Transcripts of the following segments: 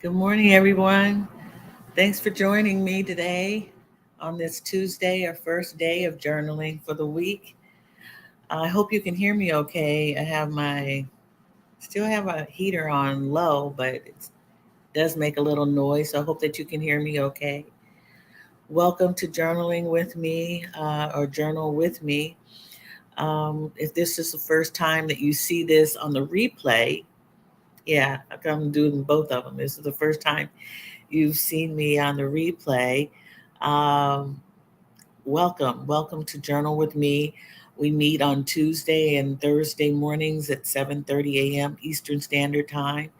Good morning, everyone. Thanks for joining me today on this Tuesday, our first day of journaling for the week. I hope you can hear me okay. Still have a heater on low, but it does make a little noise. So I hope that you can hear me okay. Welcome to Journaling with me or Journal with me. If this is the first time that you see this on the replay, yeah, I'm doing both of them. This is the first time you've seen me on the replay. Um, welcome to Journal with Me. We meet on Tuesday and Thursday mornings at 7:30 a.m. Eastern Standard Time.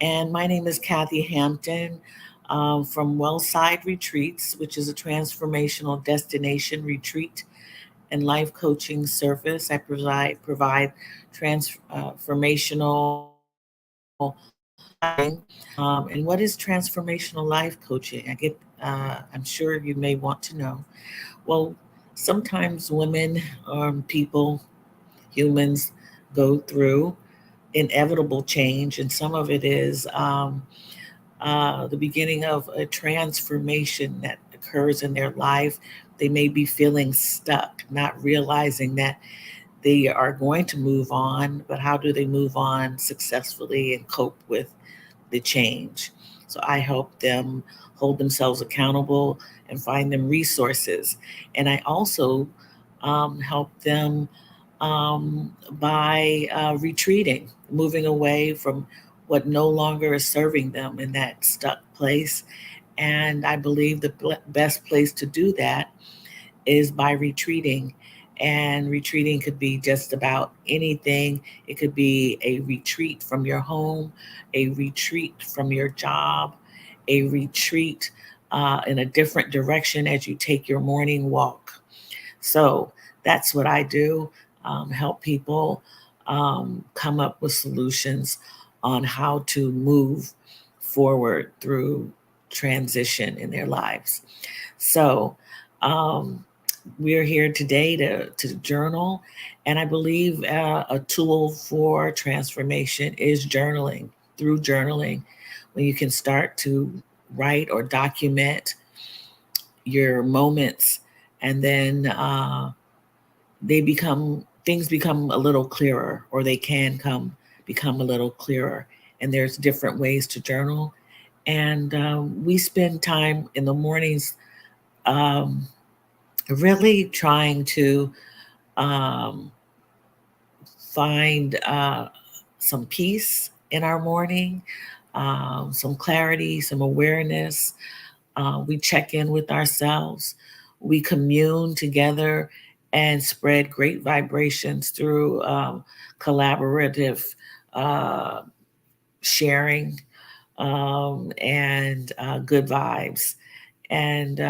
And my name is Kathy Hampton from Wellside Retreats, which is a transformational destination retreat and life coaching service. I provide transformational and what is transformational life coaching? I'm sure you may want to know. Well, sometimes women, people, humans go through inevitable change, and some of it is the beginning of a transformation that occurs in their life. They may be feeling stuck, not realizing that they are going to move on, but how do they move on successfully and cope with the change? So I help them hold themselves accountable and find them resources. And I also help them by retreating, moving away from what no longer is serving them in that stuck place. And I believe the best place to do that is by retreating. And retreating could be just about anything. It could be a retreat from your home, a retreat from your job, a retreat in a different direction as you take your morning walk. So that's what I do, help people come up with solutions on how to move forward through transition in their lives. So, um, we're here today to journal, and I believe a tool for transformation is journaling. Through journaling, when you can start to write or document your moments, and then they become things become a little clearer, or they can come become a little clearer. And there's different ways to journal, and we spend time in the mornings. Um, Really trying to um, find some peace in our morning, some clarity, some awareness. We check in with ourselves, we commune together and spread great vibrations through collaborative uh, sharing and good vibes. And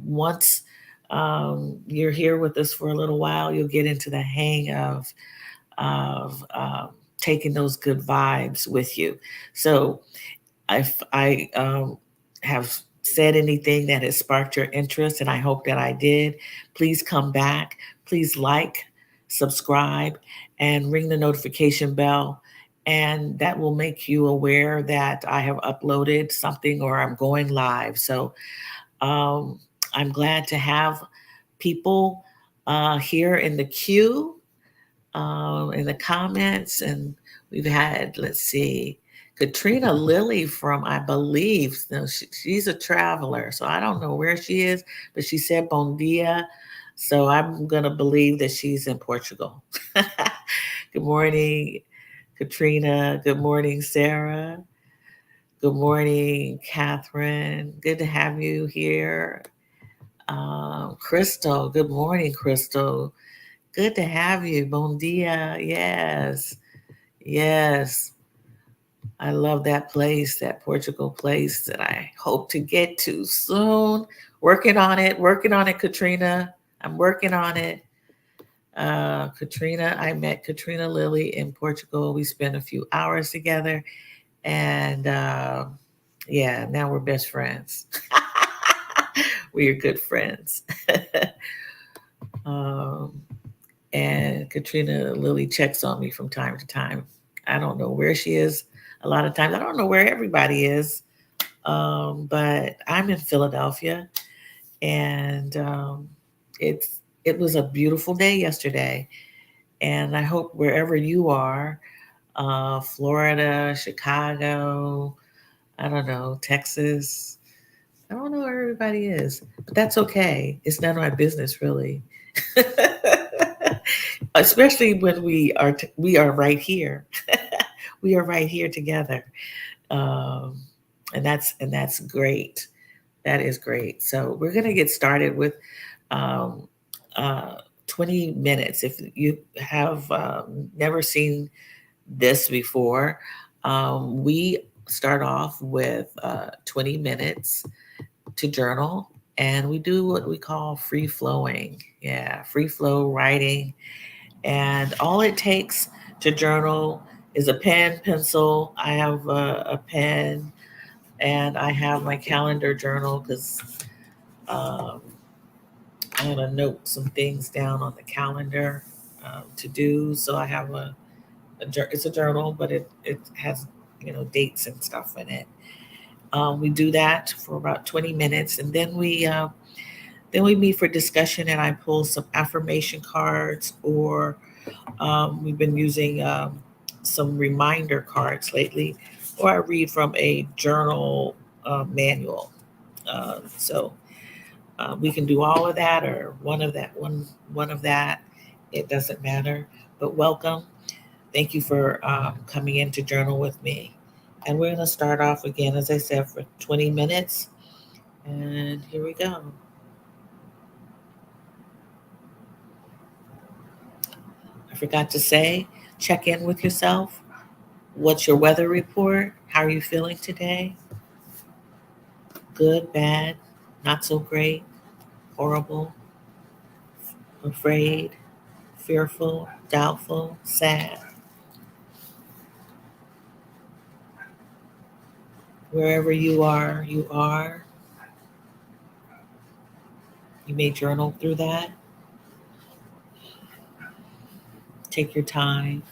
once you're here with us for a little while, you'll get into the hang of taking those good vibes with you. So if I have said anything that has sparked your interest, and I hope that I did, please come back. Please like, subscribe, and ring the notification bell. And that will make you aware that I have uploaded something or I'm going live. So um, I'm glad to have people here in the queue, in the comments. And we've had, let's see, Katrina Lilly from, I believe, no, she's a traveler. So I don't know where she is, but she said bon dia. So I'm going to believe that she's in Portugal. Good morning, Katrina. Good morning, Sarah. Good morning, Catherine. Good to have you here. Crystal, good morning, Crystal. Good to have you. Bon dia. Yes. Yes. I love that place, that Portugal place that I hope to get to soon. Working on it, Katrina. I'm working on it. I met Katrina Lilly in Portugal. We spent a few hours together, and yeah, now we're best friends. We are good friends. um, and Katrina Lilly checks on me from time to time. I don't know where she is a lot of times. I don't know where everybody is But I'm in Philadelphia, and it was a beautiful day yesterday. And I hope wherever you are, Florida, Chicago, I don't know, Texas. I don't know where everybody is, but that's okay. It's none of my business, really. Especially when we are right here. We are right here together, um, and that's great. That is great. So we're gonna get started with um, uh, 20 minutes. If you have never seen this before, we start off with 20 minutes to journal, and we do what we call free flowing. Yeah, free flow writing. And all it takes to journal is a pen, pencil. I have a pen, and I have my calendar journal because um, I want to note some things down on the calendar to do. So I have it's a journal, but it has dates and stuff in it. We do that for about 20 minutes, and then we meet for discussion, and I pull some affirmation cards, or we've been using some reminder cards lately, or I read from a journal manual. So we can do all of that, or one of that. It doesn't matter. But welcome. Thank you for coming in to journal with me. And we're going to start off again, as I said, for 20 minutes. And here we go. I forgot to say, check in with yourself. What's your weather report? How are you feeling today? Good, bad, not so great, horrible, afraid, fearful, doubtful, sad. Wherever you are, you are. You may journal through that. Take your time.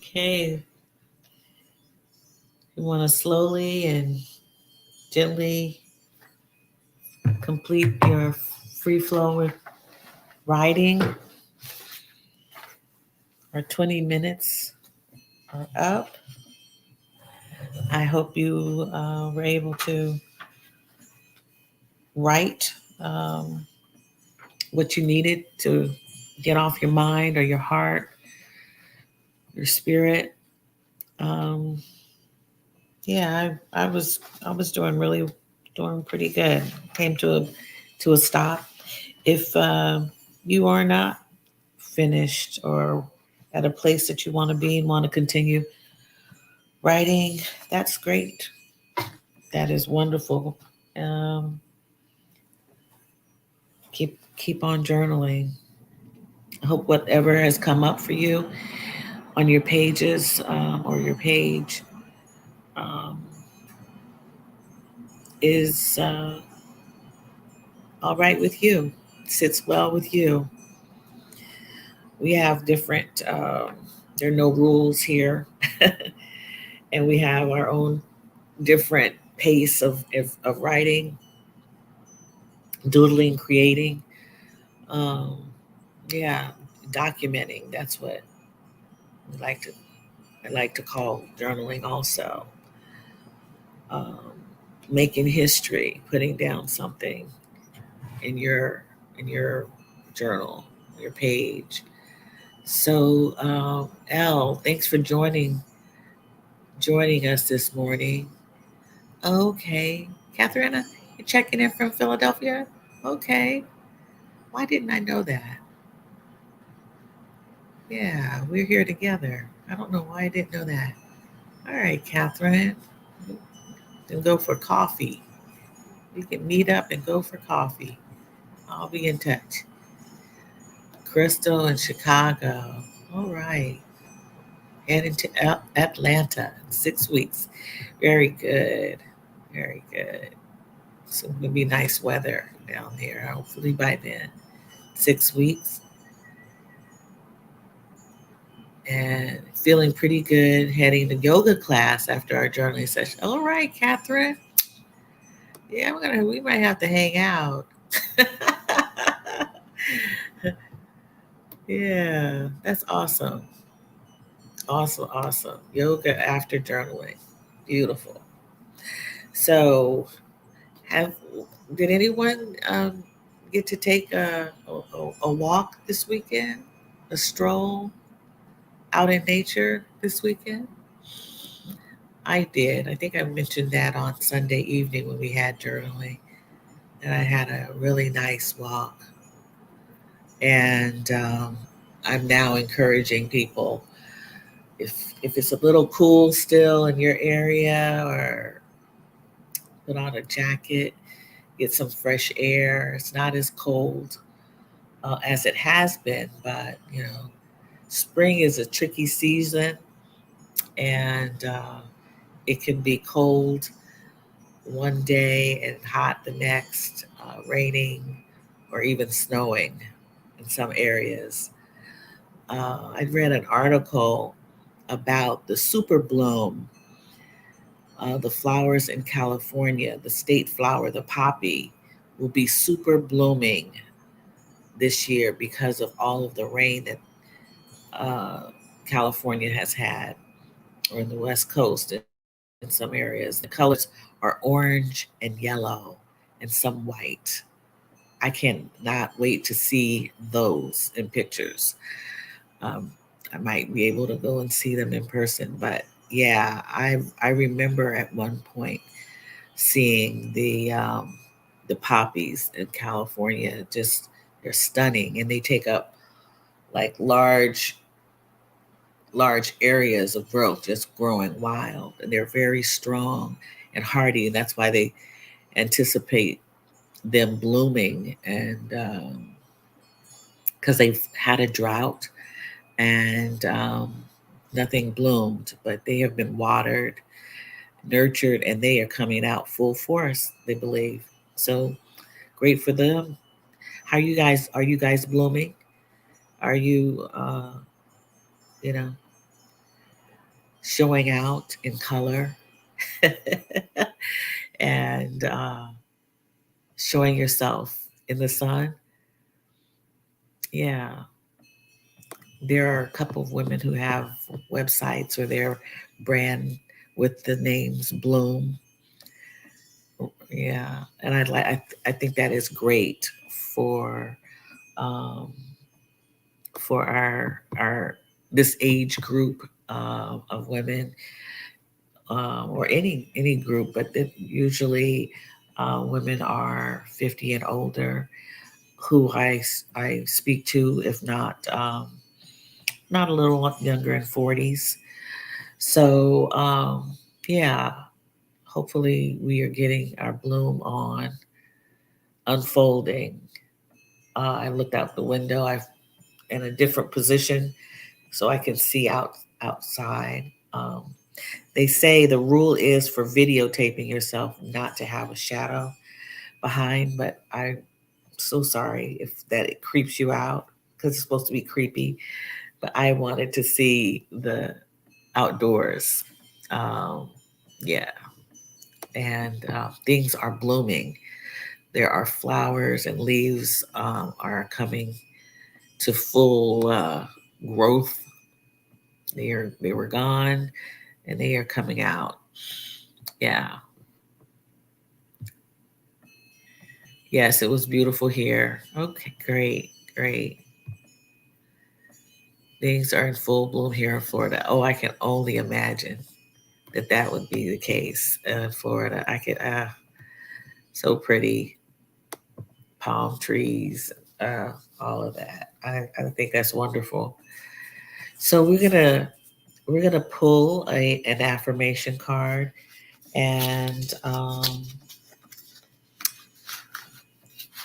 Okay. You want to slowly and gently complete your free flow writing. Our 20 minutes are up. I hope you were able to write what you needed to get off your mind or your heart, your spirit. Um, yeah, I was doing pretty good. Came to a stop. If you are not finished or at a place that you want to be and want to continue writing, that's great. That is wonderful. Um, keep on journaling. I hope whatever has come up for you on your pages or your page um, is all right with you, sits well with you. We have different, there are no rules here, and we have our own different pace of writing, doodling, creating. Um, yeah, documenting. That's what we like to I like to call journaling also. Um, making history, putting down something in your journal, your page. So, Elle, thanks for joining us this morning. Okay, Catherine, you're checking in from Philadelphia. Okay, why didn't I know that? Yeah, we're here together. I don't know why I didn't know that. All right, Catherine, then go for coffee. We can meet up and go for coffee. I'll be in touch. Crystal in Chicago. All right. Heading to Atlanta in 6 weeks. Very good. Very good. So it's going to be nice weather down there, hopefully by then. 6 weeks. And feeling pretty good heading to yoga class after our journaling session. All right, Catherine. Yeah, we might have to hang out. Yeah, that's awesome. Awesome, awesome. Yoga after journaling. Beautiful. So, have did anyone get to take a walk this weekend? A stroll out in nature this weekend? I did. I think I mentioned that on Sunday evening when we had journaling, and I had a really nice walk. And I'm now encouraging people if it's a little cool still in your area, or put on a jacket, get some fresh air. It's not as cold as it has been, but spring is a tricky season, and it can be cold one day and hot the next, raining or even snowing in some areas. I read an article about the super bloom, the flowers in California, the state flower, the poppy, will be super blooming this year because of all of the rain that uh, California has had, or in the West Coast in some areas. The colors are orange and yellow and some white. I cannot wait to see those in pictures. Um, I might be able to go and see them in person, but yeah, I remember at one point seeing the poppies in California. Just they're stunning, and they take up like large areas of growth, just growing wild, and they're very strong and hardy, and that's why they anticipate them blooming. And because they've had a drought and nothing bloomed, but they have been watered, nurtured, and they are coming out full force, they believe. So great for them. How you guys are you guys blooming? Are you you know showing out in color and showing yourself in the sun. Yeah, there are a couple of women who have websites or their brand with the names Bloom. Yeah, and I think that is great for um, for our this age group of women, or any group, but usually women are 50 and older who I speak to, if not a little younger in 40s. So yeah, hopefully we are getting our bloom on unfolding. I looked out the window. I'm in a different position so I can see outside. They say the rule is for videotaping yourself not to have a shadow behind, but I'm so sorry if that it creeps you out because it's supposed to be creepy. But I wanted to see the outdoors. Um, yeah, and things are blooming. There are flowers and leaves are coming to full growth. They were gone and they are coming out. Yeah. Yes, it was beautiful here. Okay, great, great. Things are in full bloom here in Florida. Oh, I can only imagine that would be the case in Florida. I could, so pretty, palm trees, uh, all of that. I think that's wonderful. So we're gonna pull an affirmation card, and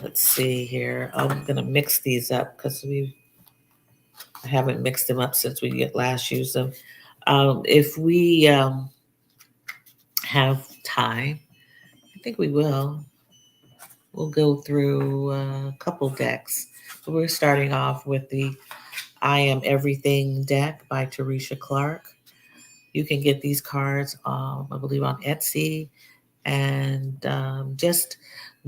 let's see here. I'm gonna mix these up because I haven't mixed them up since we last used them. If we have time, I think we will. We'll go through a couple decks. We're starting off with the I Am Everything deck by Teresa Clark. You can get these cards, I believe, on Etsy, and just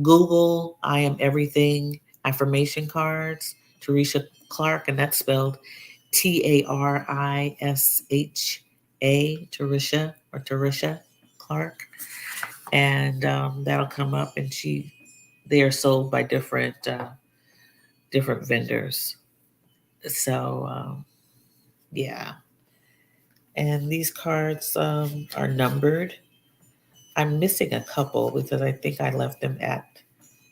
Google I Am Everything affirmation cards, Teresa Clark, and that's spelled Tarisha, Teresa Clark, and that'll come up. And they are sold by different vendors. So yeah, and these cards are numbered. I'm missing a couple because I think I left them at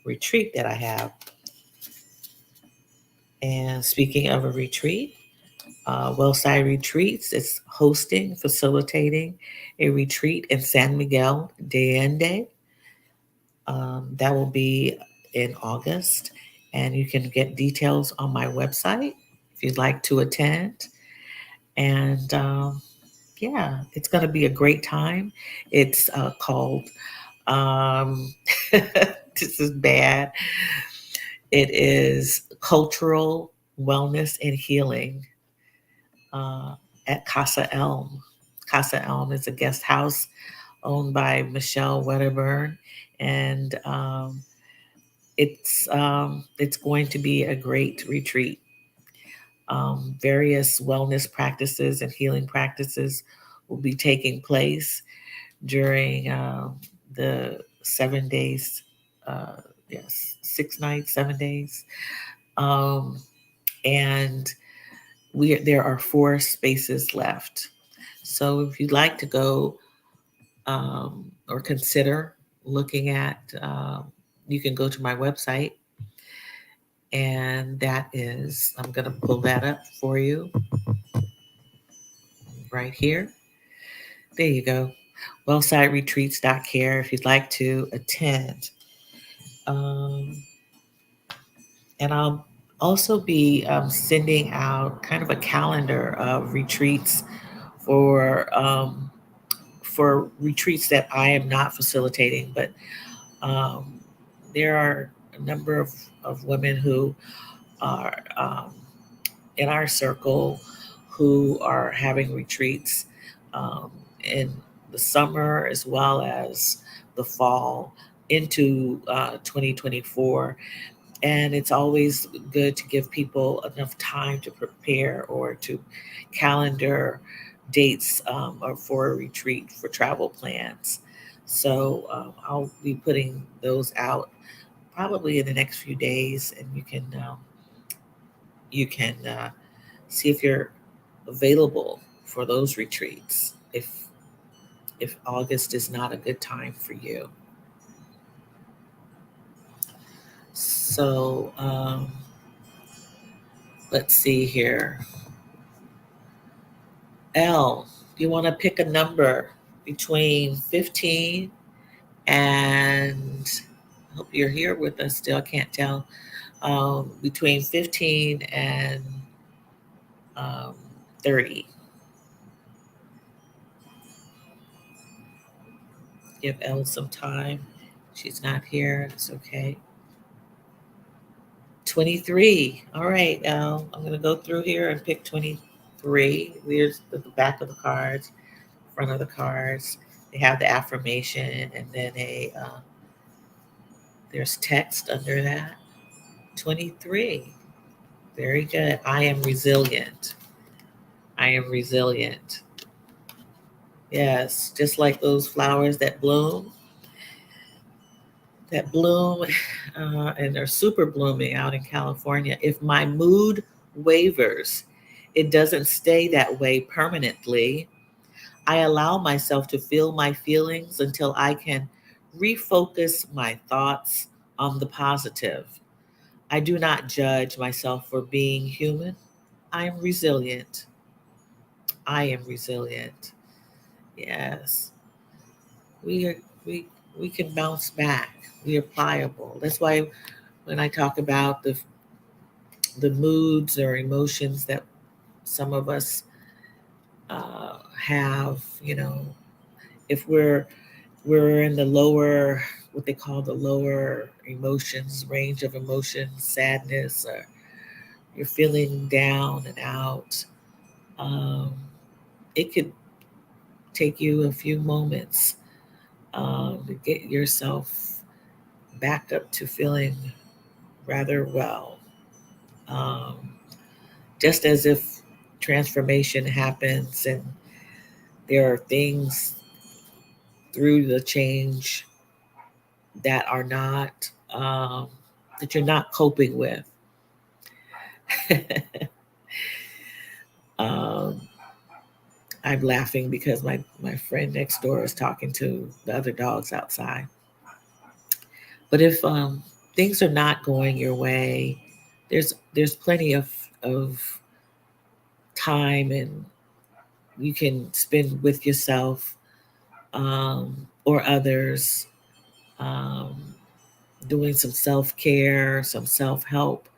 retreat that I have. And speaking of a retreat, Wellside Retreats is hosting, facilitating a retreat in San Miguel de Allende. That will be in August, and you can get details on my website if you'd like to attend. And yeah, it's going to be a great time. It's called, um, this is bad, it is Cultural Wellness and Healing uh, at Casa Elm. Casa Elm is a guest house owned by Michelle Wedderburn, and it's going to be a great retreat. Various wellness practices and healing practices will be taking place during the 7 days. Yes, 6 nights, 7 days, um, and there are 4 spaces left. So if you'd like to go or consider looking at, you can go to my website, and that is, I'm going to pull that up for you right here. There you go. Wellsideretreats.care if you'd like to attend. Um, and I'll also be sending out kind of a calendar of retreats for retreats that I am not facilitating, but um, there are a number of women who are in our circle who are having retreats in the summer as well as the fall into 2024. And it's always good to give people enough time to prepare or to calendar dates or for a retreat for travel plans. So I'll be putting those out probably in the next few days, and you can see if you're available for those retreats. If August is not a good time for you, so let's see here. L, you want to pick a number between 15 and, I hope you're here with us still, I can't tell, between 15 and um, 30. Give Elle some time. She's not here. It's okay. 23. All right, Elle. I'm going to go through here and pick 23. There's the back of the cards, front of the cards. They have the affirmation, and then there's text under that. 23. Very good. I am resilient. I am resilient. Yes, just like those flowers that bloom, and they're super blooming out in California. If my mood wavers, it doesn't stay that way permanently. I allow myself to feel my feelings until I can refocus my thoughts on the positive. I do not judge myself for being human. I am resilient. I am resilient. Yes. We are we we can bounce back. We are pliable. That's why when I talk about the moods or emotions that some of us have, if we're in the lower, what they call the lower emotions, range of emotions, sadness, or you're feeling down and out, um, it could take you a few moments to get yourself back up to feeling rather well. Um, just as if transformation happens and there are things through the change that are not, that you're not coping with. um, I'm laughing because my friend next door is talking to the other dogs outside. But if things are not going your way, there's plenty of time and you can spend with yourself, or others, um, doing some self care, some self help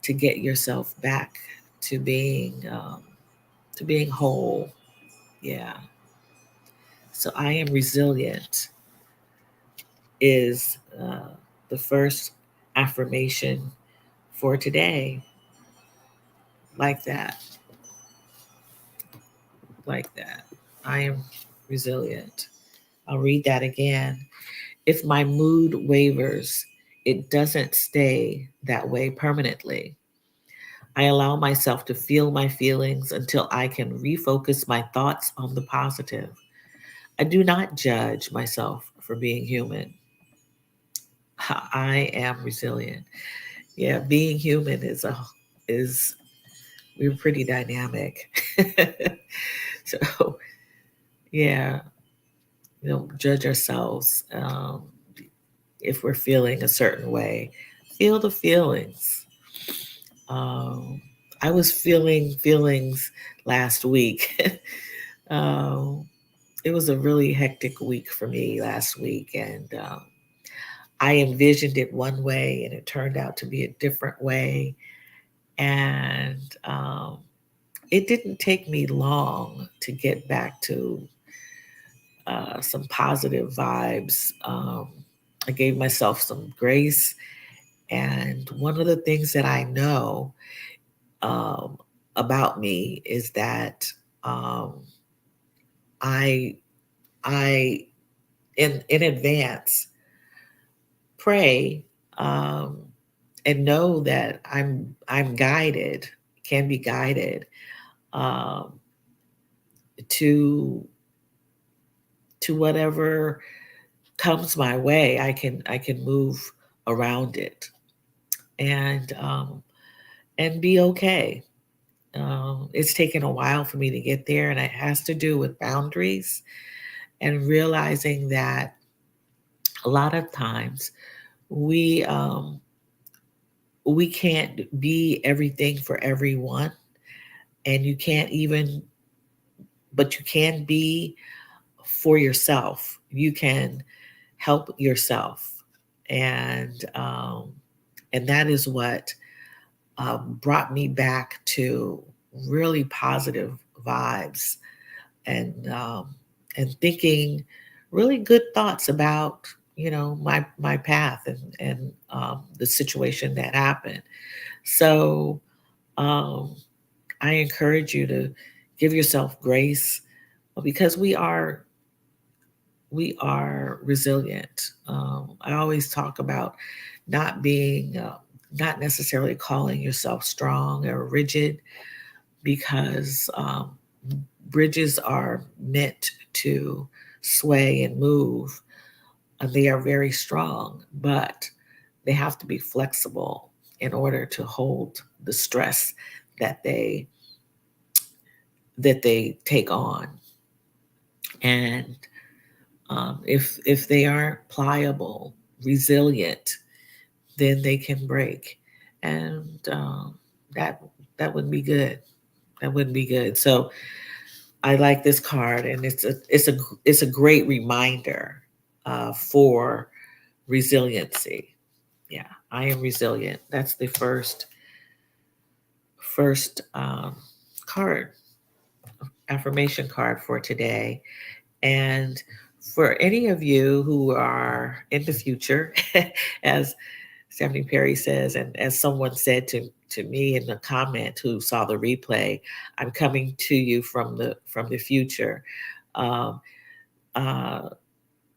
to get yourself back to being whole. Yeah. So I am resilient is the first affirmation for today. Like that. Like that. I am resilient. I'll read that again. If my mood wavers, it doesn't stay that way permanently. I allow myself to feel my feelings until I can refocus my thoughts on the positive. I do not judge myself for being human. I am resilient. Yeah, being human is we're pretty dynamic. So yeah, judge ourselves, if we're feeling a certain way. Feel the feelings. Um, I was feeling feelings last week. um, it was a really hectic week for me last week, and I envisioned it one way, and it turned out to be a different way. And it didn't take me long to get back to some positive vibes. I gave myself some grace. And one of the things that I know um, about me is that um, I I in advance pray, um, and know that I'm guided, can be guided, um, to whatever comes my way. I can move around it and be okay. It's taken a while for me to get there, and it has to do with boundaries and realizing that a lot of times we um, we can't be everything for everyone, and you can't even, but you can be for yourself. You can help yourself, and that is what brought me back to really positive vibes and thinking really good thoughts about my path and the situation that happened. So um, I encourage you to give yourself grace because we are resilient. I always talk about not being, not necessarily calling yourself strong or rigid, because bridges are meant to sway and move. They are very strong, but they have to be flexible in order to hold the stress that they take on. And if they aren't pliable, resilient, then they can break, and that that wouldn't be good. That wouldn't be good. So I like this card, and it's a great reminder for resiliency. Yeah, I am resilient. That's the first card, affirmation card for today. And for any of you who are in the future, as Stephanie Perry says, and as someone said to me in the comment who saw the replay, I'm coming to you from the future. Um, uh,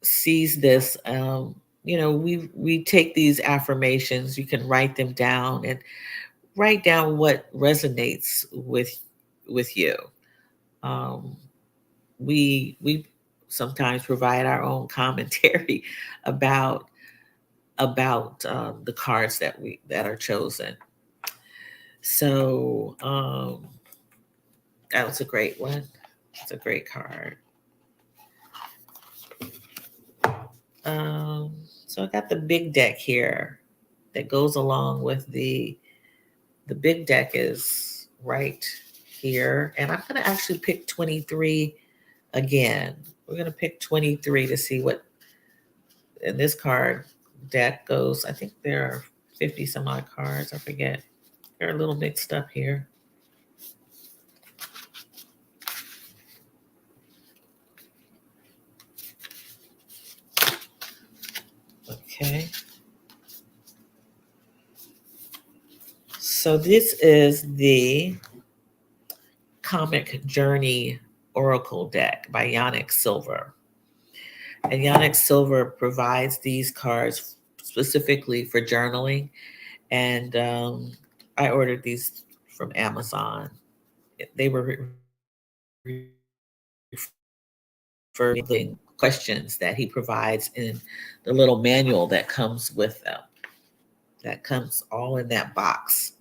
Sees this. We take these affirmations. You can write them down and write down what resonates with you. Um, we sometimes provide our own commentary about the cards that are chosen. So that was a great one. It's a great card. So I got the big deck here that goes along with the big deck is right here, and I'm going to actually pick 23 again. We're going to pick 23 to see what in this card deck goes. I think there are 50 some odd cards. I forget. They're a little mixed up here. Okay. So this is the Comic Journey Oracle deck by Yannick Silver. And Yannick Silver provides these cards specifically for journaling. And I ordered these from Amazon. They were referring questions that he provides in the little manual that comes with them. That comes all in that box.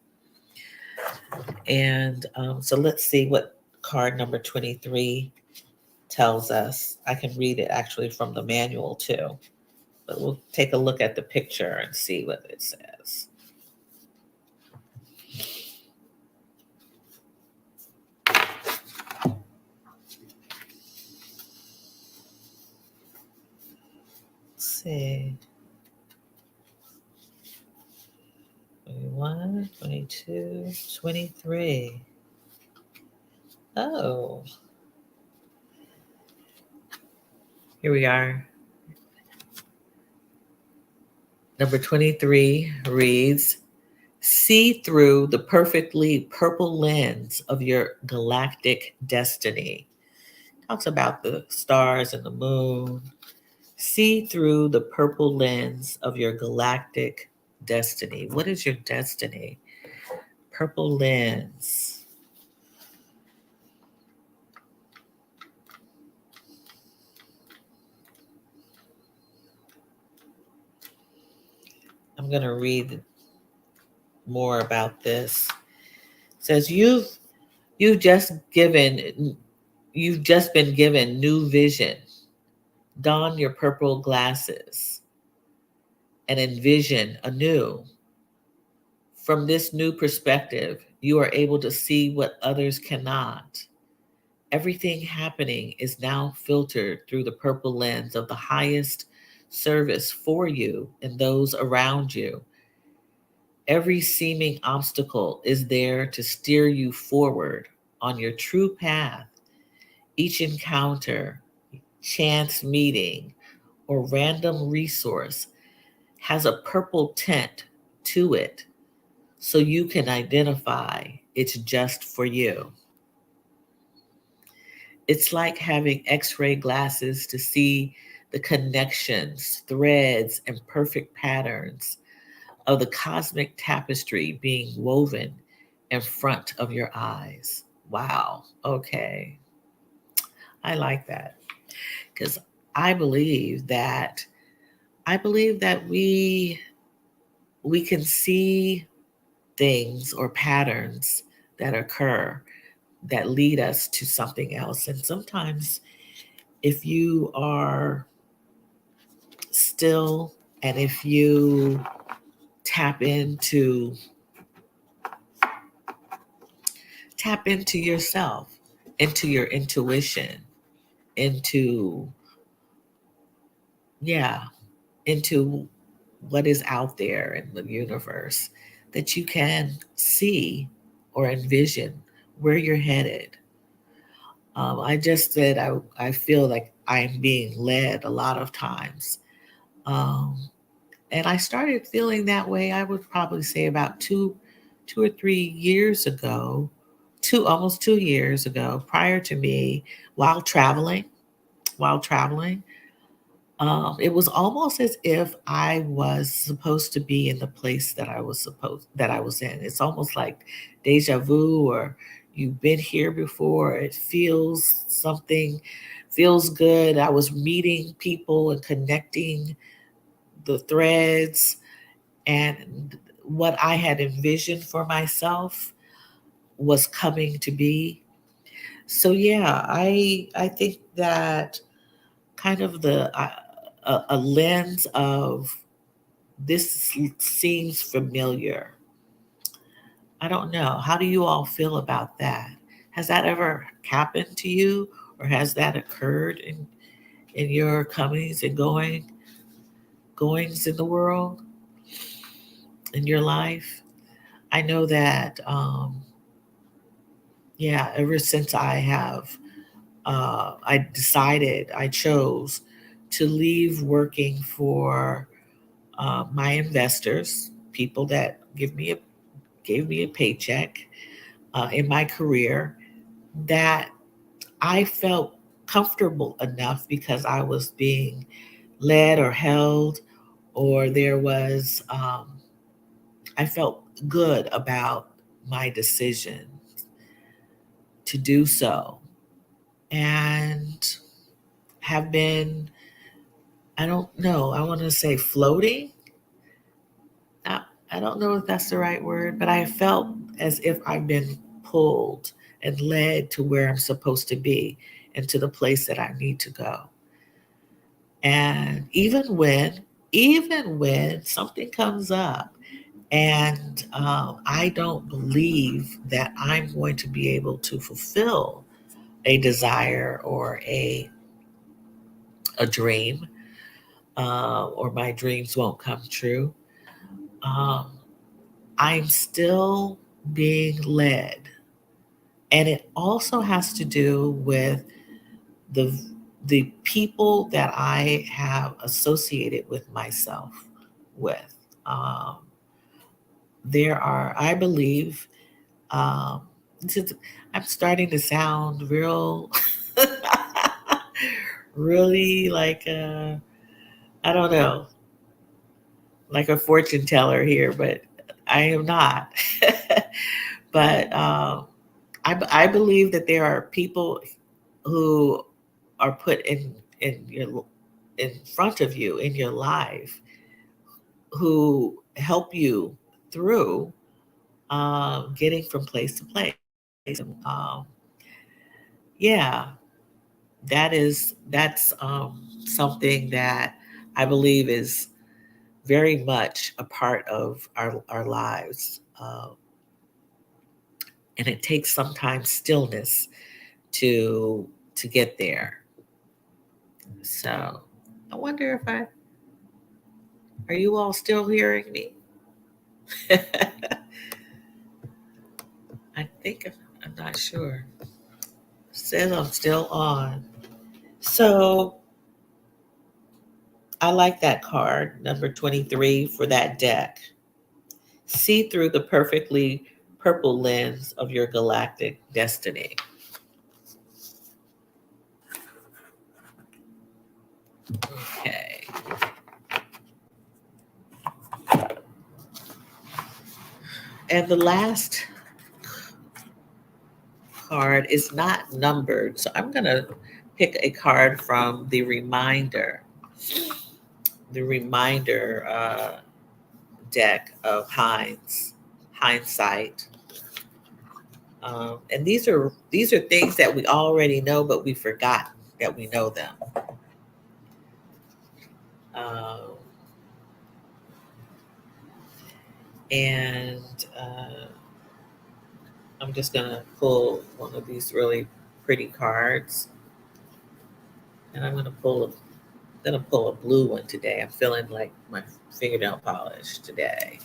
And so let's see what card number 23 tells us. I can read it actually from the manual too, but we'll take a look at the picture and see what it says. Let's see. 21, 22, 23. Oh, here we are. Number 23 reads, see through the perfectly purple lens of your galactic destiny. Talks about the stars and the moon. See through the purple lens of your galactic destiny. What is your destiny? Purple lens. I'm going to read more about this. It says you've just given you've just been given new vision. Don your purple glasses and envision anew. From this new perspective, you are able to see what others cannot. Everything happening is now filtered through the purple lens of the highest service for you and those around you. Every seeming obstacle is there to steer you forward on your true path. Each encounter, chance meeting, or random resource has a purple tint to it so you can identify it's just for you. It's like having x ray glasses to see the connections, threads, and perfect patterns of the cosmic tapestry being woven in front of your eyes. Wow. Okay. I like that because I believe that we can see things or patterns that occur that lead us to something else. And sometimes if you are still and if you tap into yourself, into your intuition, into yeah, into what is out there in the universe, that you can see or envision where you're headed. I just said I feel like I'm being led a lot of times. Um, and I started feeling that way, I would probably say about 2 or 3 years ago, almost 2 years ago, prior to me, while traveling, while traveling. It was almost as if I was supposed to be in the place that I was in. It's almost like deja vu, or you've been here before. It feels something, feels good. I was meeting people and connecting the threads, and what I had envisioned for myself was coming to be. So yeah, I think that kind of a lens of this seems familiar. I don't know. How do you all feel about that? Has that ever happened to you, or has that occurred in your comings and goings in the world, in your life? I know that yeah, ever since I chose to leave working for my investors, people that gave me a paycheck in my career, that I felt comfortable enough because I was being led or held, or I felt good about my decision to do so, and have been, I don't know, I want to say floating. I don't know if that's the right word, but I felt as if I've been pulled and led to where I'm supposed to be and to the place that I need to go. And even when something comes up and I don't believe that I'm going to be able to fulfill a desire or a dream, or my dreams won't come true, um, I'm still being led. And it also has to do with the the people that I have associated with myself with. Um, there are, I believe, um, I'm starting to sound real. really like I don't know, like a fortune teller here, but I am not. But I believe that there are people who are put in front of you in your life who help you through getting from place to place. Yeah, that's something that I believe is very much a part of our lives, and it takes sometimes stillness to get there. So I wonder if I are you all still hearing me? I think I'm not sure. Says I'm still on. So I like that card, number 23 for that deck. See through the perfectly purple lens of your galactic destiny. Okay. And the last card is not numbered. So I'm going to pick a card from the reminder deck of hindsight. And these are things that we already know, but we forgot that we know them. Um, and I'm just gonna pull one of these really pretty cards, and I'm gonna pull a blue one today. I'm feeling like my fingernail polish today.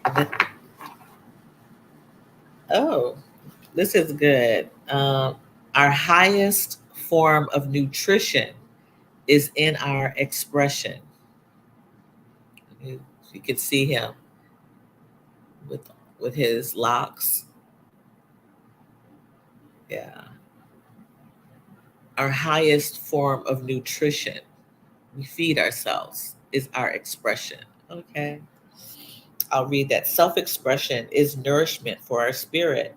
And then, oh, this is good. Our highest form of nutrition is in our expression. You can see him with with his locks. Yeah. Our highest form of nutrition. We feed ourselves is our expression. Okay. I'll read that. Self expression is nourishment for our spirit,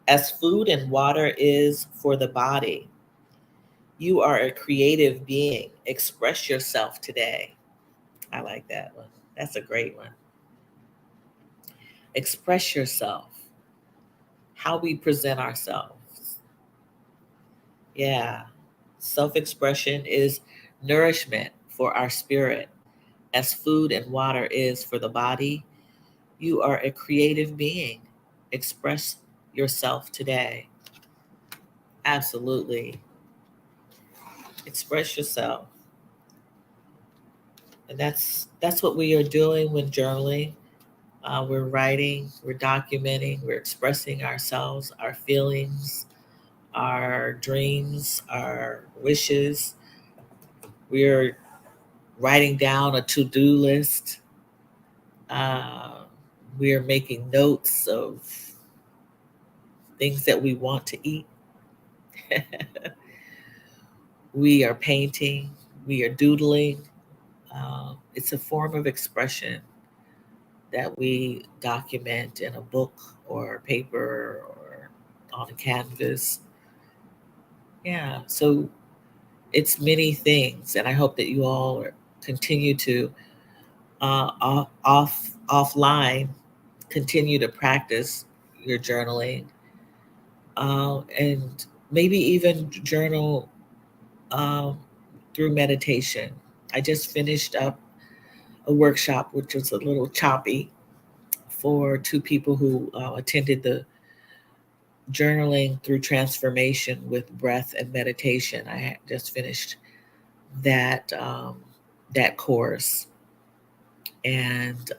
as food and water is for the body. You are a creative being. Express yourself today. I like that one. That's a great one. Express yourself, how we present ourselves. Yeah. Self expression is nourishment for our spirit, as food and water is for the body. You are a creative being. Express yourself today. Absolutely. Express yourself. And that's what we are doing when journaling. We're writing, we're documenting, we're expressing ourselves, our feelings, our dreams, our wishes. We're writing down a to-do list. Uh, we're making notes of things that we want to eat. We are painting, we are doodling. It's a form of expression that we document in a book or paper or on a canvas. Yeah, so it's many things, and I hope that you all continue to offline continue to practice your journaling, and maybe even journal um, through meditation. I just finished up a workshop which was a little choppy for two people who attended the journaling through transformation with breath and meditation. I had just finished that course and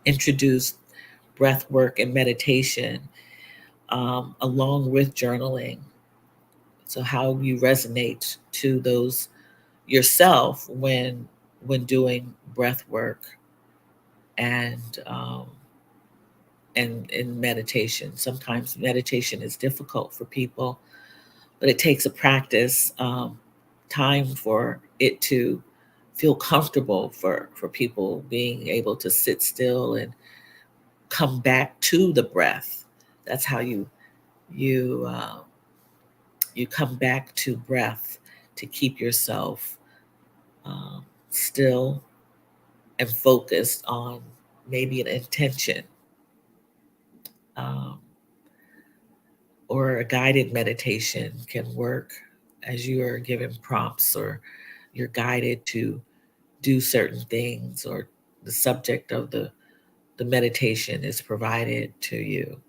introduced breath work and meditation along with journaling. So how you resonate to those yourself when doing breath work and and in meditation. Sometimes meditation is difficult for people, but it takes a practice, time for it to feel comfortable for people being able to sit still and come back to the breath. That's how you you come back to breath to keep yourself um, still and focused on maybe an intention, um, or a guided meditation can work as you are given prompts or you're guided to do certain things, or the subject of the meditation is provided to you.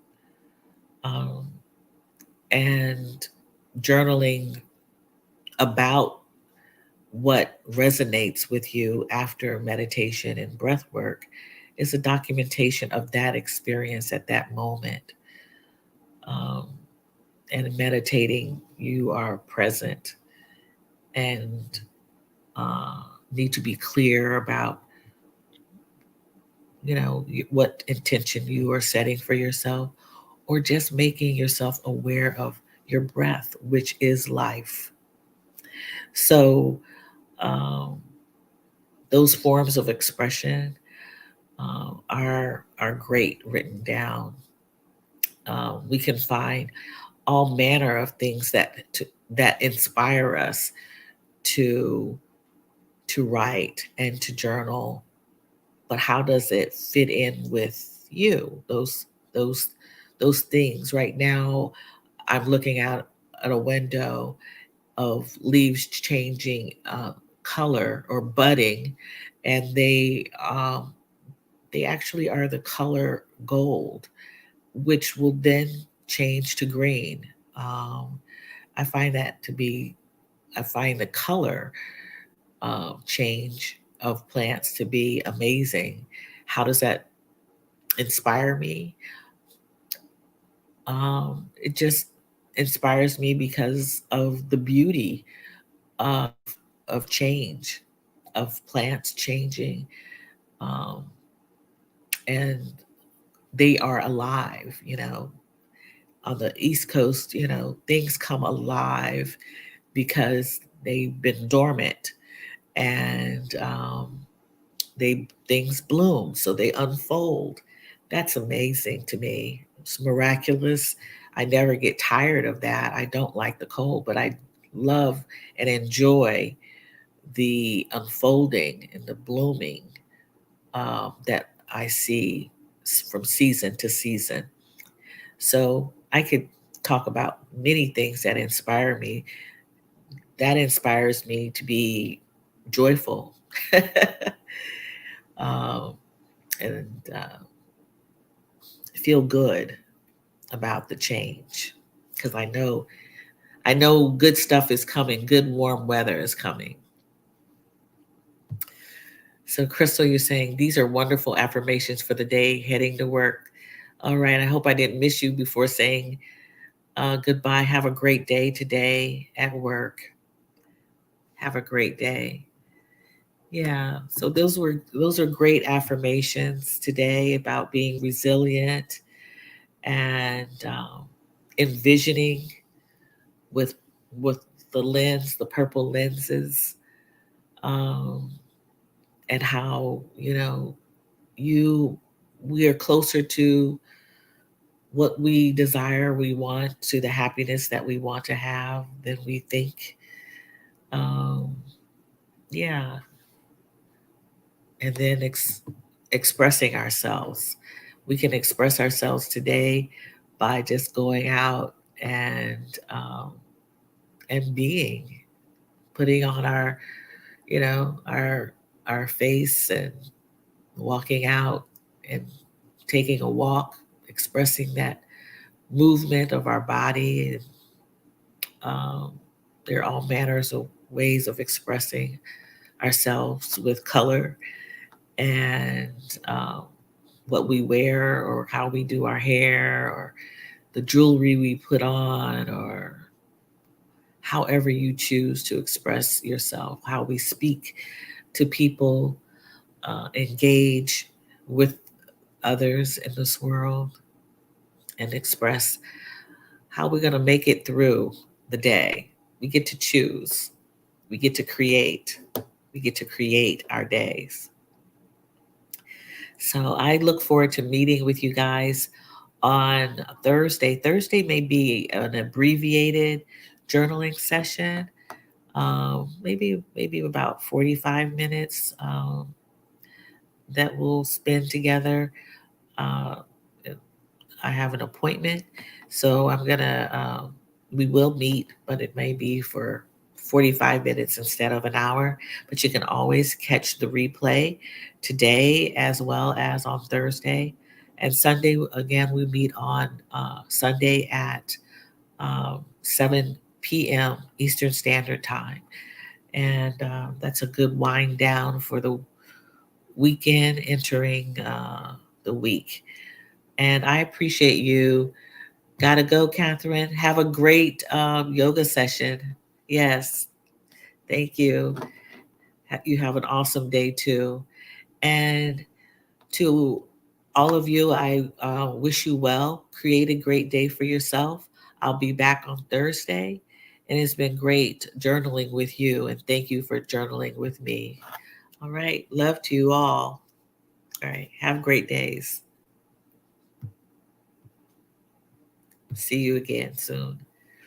Um, and journaling about what resonates with you after meditation and breath work is a documentation of that experience at that moment. Um, and meditating, you are present and uh, need to be clear about, what intention you are setting for yourself, or just making yourself aware of your breath, which is life. So, um, those forms of expression are great written down. We can find all manner of things that inspire us to to write and to journal, but how does it fit in with you? Those those things. Right now, I'm looking out at a window of leaves changing color or budding, and they actually are the color gold, which will then change to green. Um, I find that to be, I find the color change of plants to be amazing. How does that inspire me? It just inspires me because of the beauty of, of change, of plants changing. Um, and they are alive, On the East Coast, things come alive because they've been dormant, and they things bloom, so they unfold. That's amazing to me. It's miraculous. I never get tired of that. I don't like the cold, but I love and enjoy the unfolding and the blooming that I see from season to season. So I could talk about many things that inspire me. That inspires me to be joyful, um, and feel good about the change, because I know good stuff is coming. Good warm weather is coming. So, Crystal, you're saying these are wonderful affirmations for the day heading to work. All right. I hope I didn't miss you before saying goodbye. Have a great day today at work. Have a great day. Yeah. So those are great affirmations today about being resilient and envisioning with with the lens, the purple lenses, um, and how you we are closer to what we desire, we want, to the happiness that we want to have than we think. Um, yeah, and then expressing ourselves. We can express ourselves today by just going out and um, and being, putting on our face and walking out and taking a walk, expressing that movement of our body. And there are all manners of ways of expressing ourselves with color and um, what we wear or how we do our hair or the jewelry we put on, or however you choose to express yourself, how we speak to people, engage with others in this world and express how we're going to make it through the day. We get to choose. We get to create. We get to create our days. So I look forward to meeting with you guys on Thursday. Thursday may be an abbreviated journaling session, maybe about 45 minutes that we'll spend together. Uh, I have an appointment, so we will meet, but it may be for 45 minutes instead of an hour. But you can always catch the replay today as well as on Thursday. And Sunday, again, we meet on Sunday at 7 p.m. Eastern Standard Time. And that's a good wind down for the weekend entering the week. And I appreciate you. Gotta go, Catherine. Have a great yoga session. Yes, thank you. You have an awesome day too. And to all of you, I wish you well. Create a great day for yourself. I'll be back on Thursday. And it's been great journaling with you. And thank you for journaling with me. All right. Love to you all. All right. Have great days. See you again soon.